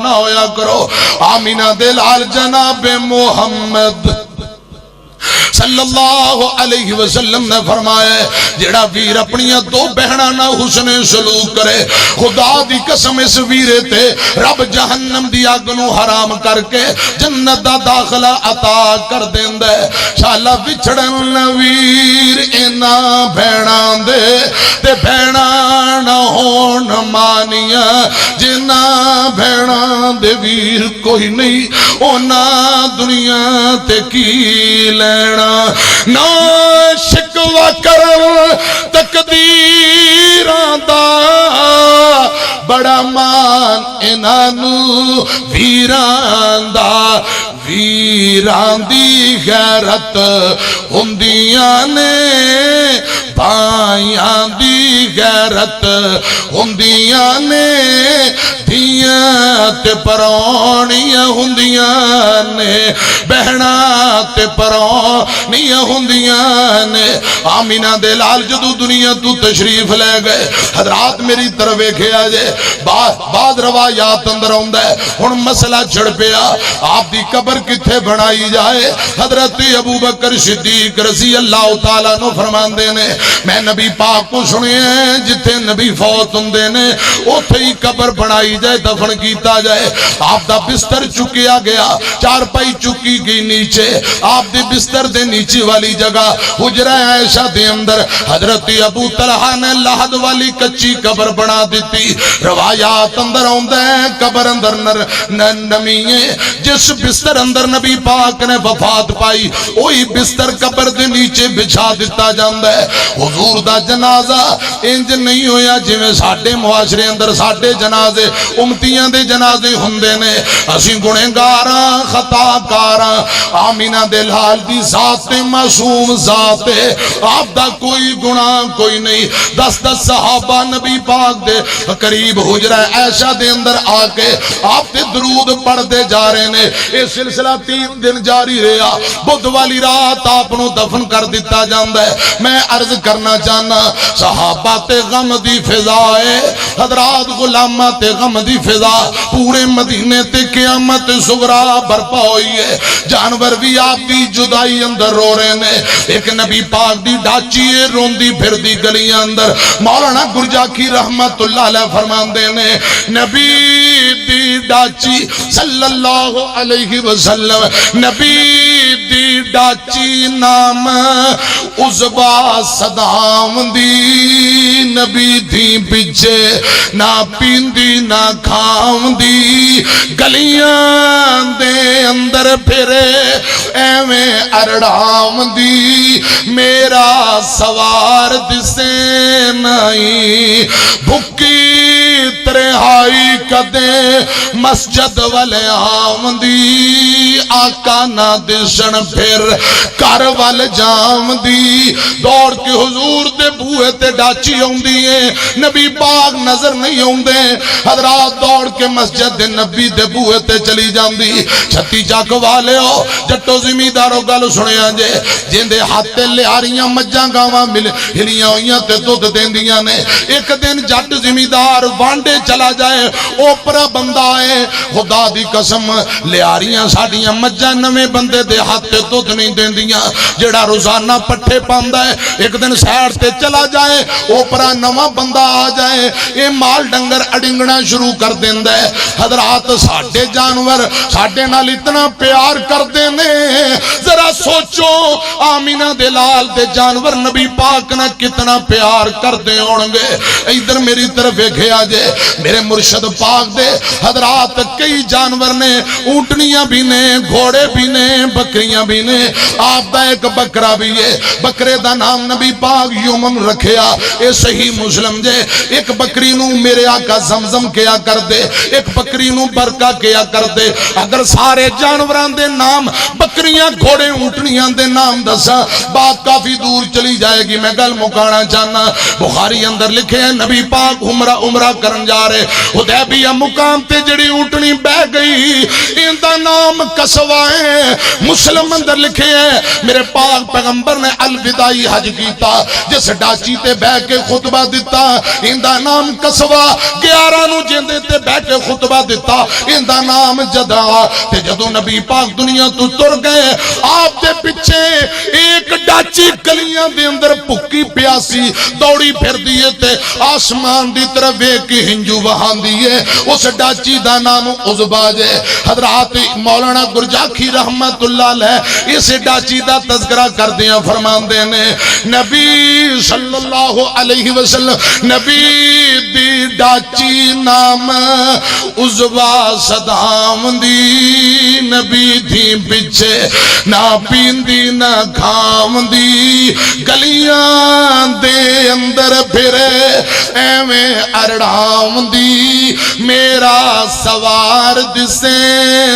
نہ ہویا کرو. آمینہ دے لال جناب محمد صلی اللہ علیہ وسلم نے فرمایا جڑا ویر اپنی دو بہناں نہ حسن سلوک کرے خدا دی قسم اس ویرے تے رب جہنم دی اگ نو حرام کر کے جنت دا داخلہ عطا کر دیندا ہے. شالا وچھڑن ویر انہاں بہناں دے تے بہناں نہ ہون مانیاں جنہاں بہناں دے ویر کوئی نہیں اونا دنیا تے کی لینا. نہ شکوا کرن تقدیراں دا بڑا مان انہاں ویراں دا. ویراں دی غیرت ہوندیاں نے بھائیاں دی غیرت ہوندیاں نے دھیاں تے پرونیاں ہوندیاں نے بہناں تے پرونیاں ہوندیاں نے. آمینہ دے لال جدو دنیا تو تشریف لے گئے حضرات میری طرف ویکھیا جے بعد روایات اندر آندا ہے ہن مسئلہ چھڑ پیا آپ دی قبر کتھے بنائی جائے. حضرت ابو بکر صدیق رضی اللہ تعالیٰ نو فرماندے نے میں نبی پاک کو سنے ہیں جتھے نبی فوت ہوندے نے اوتھے ہی قبر بنائی جائے دفن کیتا جائے. آپ دا بستر چکیا گیا چارپائی چکی گئی نیچے آپ دے بستر دے نیچے والی جگہ حجرہ عائشہ دے اندر حضرت ابو طلحہ نے لحد والی کچی قبر بنا دیتی. روایات اندر آندا ہے قبر اندر نمی ہے جس بستر اندر نبی پاک نے وفات پائی وہی بستر قبر دے نیچے بچھا دیتا جاندا ہے. حضور دا جنازہ انج نہیں ہویا جویں ساڈے معاشرے اندر ساڈے جنازے امتیاں دے جنازے ہوندے نے. اسی گنہگاراں خطاکاراں آمینہ دے لال دی ذات معصوم ذات ہے آپ دا کوئی گناہ کوئی نہیں. 10 صحابہ نبی پاک دے قریب حجرہ عائشہ دے اندر آ کے آپ تے درود پڑھتے جا رہے نے. یہ سلسلہ 3 دن جاری رہا. بدھ والی رات آپ نو دفن کر دیتا جاندا ہے. میں عرض کرنا چاہنا صحابہ تے غم دی فضا ہے حضرات غلامہ تے غم دی فضا پورے مدینے تے قیامت صغرا برپا ہوئی ہے. جانور بھی آپ دی جدائی اندر رو رہے نے. ایک نبی پاک دی ڈاچی ہے روندی پھر دی گلیاں اندر. مولانا گرجاکی رحمت اللہ علیہ فرماندے نے نبی دی ڈاچی صلی اللہ علیہ وسلم نبی دی ڈاچی نام عزبا صدام دی نبی دی پچھے نہ پیندی نہ کھام دی گلیاں دے اندر پھرے ایویں ارڑام دی میرا سوار دسے نہیں بھکی ترہائی کدے مسجد والے آم دی آقا نہ دسن پھر کر وال جام دی دوڑ کے حضور دے بوئے تے ڈاچی ہوندی ہیں نبی پاک نظر نہیں ہوندے. حضرات دوڑ کے مسجد دے نبی دے بوئے تے چلی جاندی. چھتی چاک والے ہو جٹو زمیندارو گل سنیا جے جن دے ہاتھ تے لیاریاں مجھاں گاواں مل ہلیاں ہوئیاں تے دودھ دیندیاں نے. ایک دن جٹ زمیندار وانڈے چلا جائے اوپرا بندہ ہے خدا دی قسم لیاریاں ساڑیاں مجھاں نویں بندے دے ہاتھ تے دودھ نہیں دیندیاں جڑا روزانہ پٹھے پاندا ہے. ایک دن سیر تے چلا جائے اوپرا نواں بندہ آ جائے یہ مال ڈنگر اڈنگنا شروع کر دیندا ہے. حضرات ساڑھے جانور ساڑھے نال اتنا پیار کر دینے ذرا سوچو آمینہ دے لال دے جانور نبی پاک نہ کتنا پیار کر دے ہونگے. ادھر میری طرف ویکھیا جے میرے مرشد پاک دے حضرات کئی جانور نے اونٹنیاں بھی نے گھوڑے بھی نے بکریاں بھی نے. آپ دا ایک بکرا بھی ہے بکرے دا نام نبی پاک یومن رکھیا اے صحیح مسلم جے. ایک بکری نو میرے آقا زمزم کیا کر دے ایک بکری نو برکا کیا کر دے. اگر سارے جانوران دے نام بکریاں گھوڑے اٹھنیاں دے نام دسا بات کافی دور چلی جائے گی میں گل مکانا چاہنا بخاری اندر لکھے ہیں نبی پاک عمرہ کرن جا رہے حدیبیہ مقام تے جڑی اٹھنی بہ گئی ان دا نام قصوہ ہے مسلم اندر لکھے ہیں میرے پاک پیغمبر نے الوداعی حج کیتا جس ڈاچی تے بہ کے خطبہ دیتا ان دا نام قصوہ 11 نو جیندے تے بہ کے خطبہ دیتا ان دا نام جدا تے جدو نبی پاک دنیا تو تر گئے آپ دے پچھے ایک ڈاچی گلیاں دے اندر پکی پیاسی دوڑی پھر دیئے تے آسمان دی طرف ایک ہنجو وہاں دیئے اس ڈاچی دا نام عزباج ہے حضرات مولانا گرجاکھی رحمت اللہ علیہ اس ڈاچی دا تذکرہ کر دیا فرمان دینے نبی صلی اللہ علیہ وسلم نبی دی ڈاچی نام عزبا صدام دی نبی تھی پچھے نہ پیندی نہ کھام دی گلیاں دے اندر پھرے ایویں اڑام دی میرا سوار دسے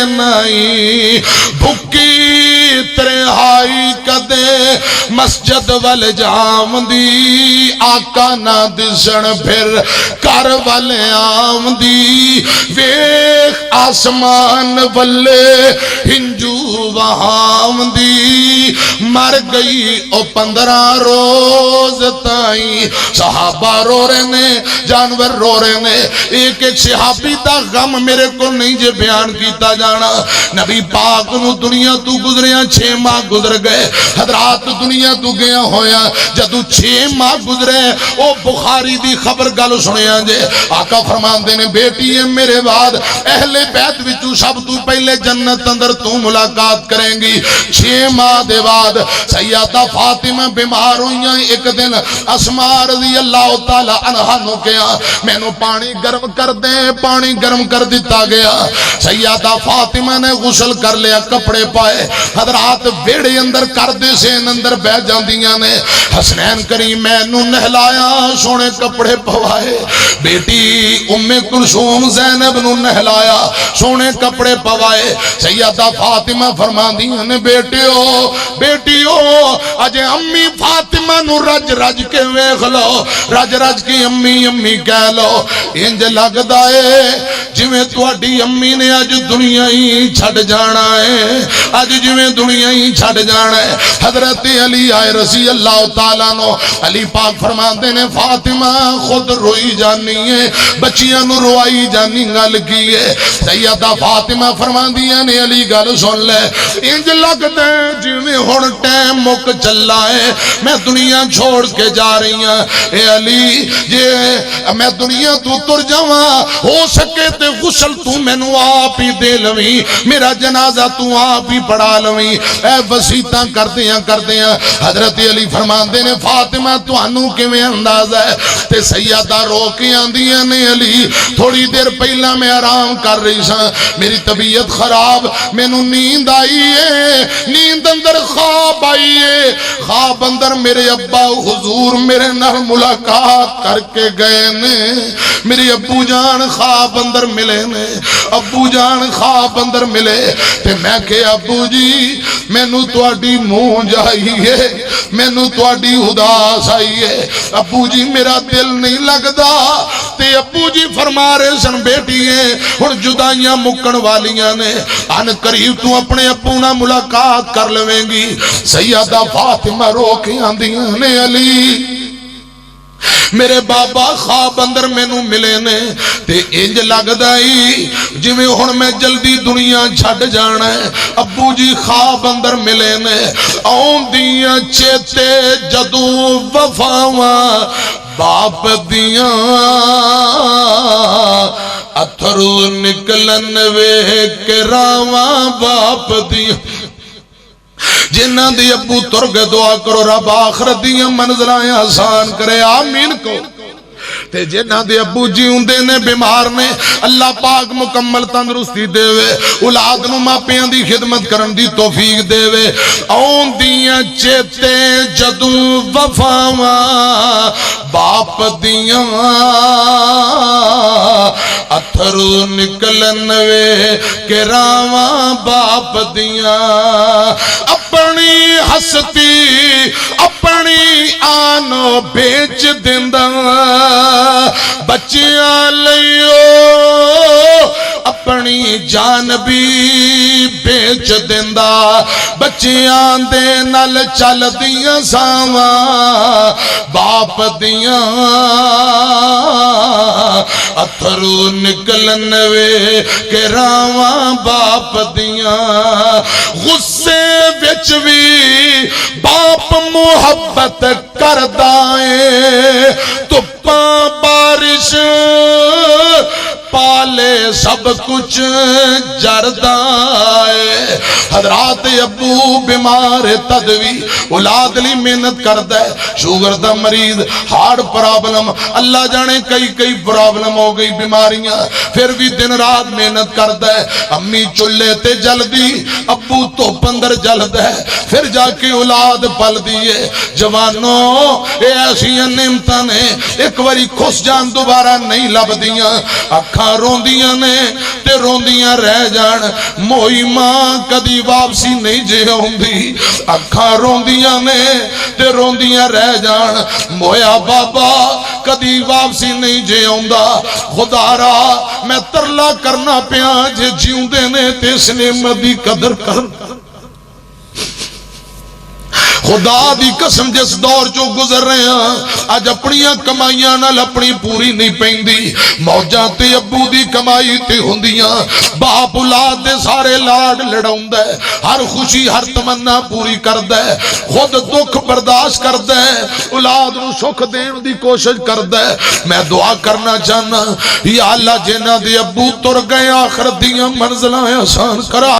نہیں بھکی ترہائی کدے مسجد وال جام دی آقا نہ دسن پھر کر وال آم دی ویخ آسمان والے ہنجو وہاں دی مر گئی او 15 روز تائیں صحابہ رو رہے نے جانور رو رہے نے ایک ایک صحابی دا غم میرے کو نہیں جے بیان کیتا جانا نبی پاک نو دنیا تو گزریاں 6 ماہ گزر گئے حضرات دنیا تو گیا ہویا جدو 6 ماہ گزرے او بخاری دی خبر گل سنیا جے آقا فرمان دینے بیٹی ہے میرے بعد اہل بیت وچوں سب تو پہلے جنت اندر تو ملاقات کریں گی 6 ماہ دے بعد سیدہ فاطمہ بیمار ہوئیاں ایک دن اسماء رضی اللہ تعالی عنہ نو کیا میں نو پانی گرم کر دیں پانی گرم کر دیتا گیا سیدہ فاطمہ نے غسل کر لیا کپڑے پائے حضرات بیڑے اندر کردے سے اندر بہ جاندیاں نے حسنین کریم میں نو نہلایا سونے کپڑے پوائے بیٹی ام کلثوم زینب نو نہلایا سونے کپڑے پوائے سیدہ فاطمہ فرمان دیاں نے بیٹیو اجے امی فاطمہ نو رج رج کے ویکھ لو رج رج کی امی کہہ لو انج لگدا ہے جویں تواڈی امی نے اج دنیا ہی چھڈ جانا ہے اج جویں دنیا ہی چھڈ جانا ہے حضرت علی آئے رضی اللہ تعالیٰ نو علی پاک فرماندے نے فاطمہ خود روئی جانی ہے بچیاں نو روائی جانی گل کی ہے سیدہ فاطمہ فرماندیاں نے علی گل سن لے انج لگدا ہے جویں ہن ٹائم مک چلا ہے میں دنیا چھوڑ کے جا رہی ہوں اے علی جے میں دنیا تو تر جاواں ہو سکے تے غسل تو مینوں آپ ہی دے لویں میرا جنازہ تو آپ ہی پڑھا لویں اے وصیتاں کردیاں حضرت علی فرماندے نے فاطمہ تانوں کیویں اندازہ ہے تے سیدہ رو کے آندیاں نے علی تھوڑی دیر پہلا میں آرام کر رہی ساں میری طبیعت خراب مینوں نیند آئی ہے نیند اندر خواب آئی ہے خواب اندر میرے ابا حضور میرے نال ملاقات کر کے گئے نے میری ابو جان خواب اندر ملے نے ابو جان خواب اندر ملے تے میں کہ ابو جی مینوں تواڈی مونج آئی ہے مینوں تواڈی اداس آئی ہے ابو جی میرا دل نہیں لگدا تے ابو جی فرما رہے سن بیٹی ہے ہن جدائیاں مکن والیاں نے ان قریب تو اپنے ابو نال ملاقات کر لویں گی سیدہ فاطمہ رو کے آندیاں نے علی میرے بابا خواب اندر مینوں ملے نے تے انج لگدا ای جویں ہن میں جلدی دنیا چھڈ جانا ہے ابو جی خواب اندر ملے نے آوندیاں چیتے جدوں وفاواں باپ دیاں اتھرو نکلن ویکھ کے راواں باپ دیاں جنہ دی ابو تر گئے دعا کرو رب آخرت دیاں منزلائیں آسان کرے آمین کو تے جنہ دے ابو جیوندے نے بیمار نے اللہ پاک مکمل تندرستی دے وے اولاد نو ماپیاں دی خدمت کرن دی توفیق دے وے آن دیاں چیتے جدوں وفاواں باپ دیاں اتھرو نکلن وے کہ راواں باپ دیاں اپنی ہستی اپنی آنو بیچ دیندا بچیاں لئیو اپنی جان بھی بیچ دیندا بچیاں دے نال چل دیاں ساواں باپ دیاں اتھرو نکلن وے کہ راواں باپ دیاں غصے وچ بھی باپ محبت کردا اے تپاں بارش پالے سب کچھ جردہ ہے حضرات ابو بیمار تدوی اولاد لی محنت کرتا ہے شوگر دا مریض ہارٹ پرابلم اللہ جانے کئی پرابلم ہو گئی بیماریاں پھر بھی دن رات محنت کرتا ہے امی چلے تے جل دی ابو تو پندر جلد ہے پھر جا کے اولاد پل دیئے جوانوں اے ایسی نعمتاں نے ایک واری خوش جان دوبارہ نہیں لب دیاں اکھاں روندیاں نے تے روندیاں رہ جان موئی ماں کدی واپسی نہیں جے ہوندی اکھاں روندیاں نے تے روندیاں رہ جان مویا بابا کدی واپسی نہیں جے ہوندا خدا را میں ترلا کرنا پیا جے جیوندے نے تے اس نعمت دی قدر کر خدا دی قسم جس دور جو گزر رہے ہیں آج اپنیاں کمائیاں نال اپنی پوری نہیں پیندی موجاں تے ابو دی کمائی تے ہوندیاں باپ اولاد دے سارے لاڈ لڑاوندا ہے ہر خوشی ہر تمنا پوری کردا ہے خود دکھ برداشت کردا ہے اولاد نو سکھ دین دی کوشش کردا ہے میں دعا کرنا چاہنا یا اللہ جنہاں دے ابو تر گئے آخرت دیاں منزلاں آسان کرا